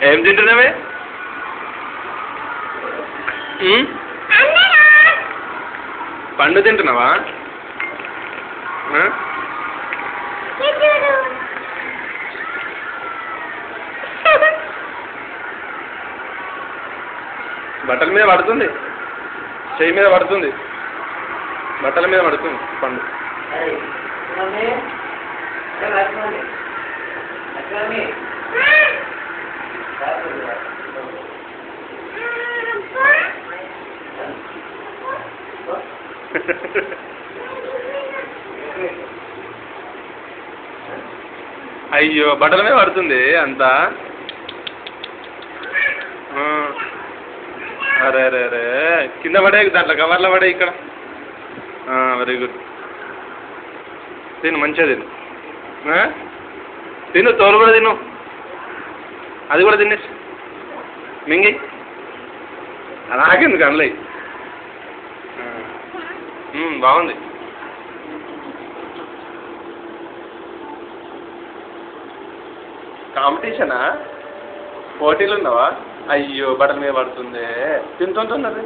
ఏం తింటున్నావే? పండు తింటున్నావా? బట్టల మీద పడుతుంది, చెయ్యి మీద పడుతుంది, బట్టల మీద పడుతుంది పండు. అయ్యో బట్టల మీద పడుతుంది అంతా. అరే అరే అరే కింద పడే, దాంట్లో కవర్లో పడే ఇక్కడ. Very good. తిను, మంచిగా తిను, తిను, తోలు కూడా తిను, అది కూడా తినేసి మింగి. నాకెందుకు అనలే, బాగుంది. కాంపిటీషనా? పోటీలు ఉన్నావా? అయ్యో బట్టల మీద పడుతుంది, తింటుంటున్నది.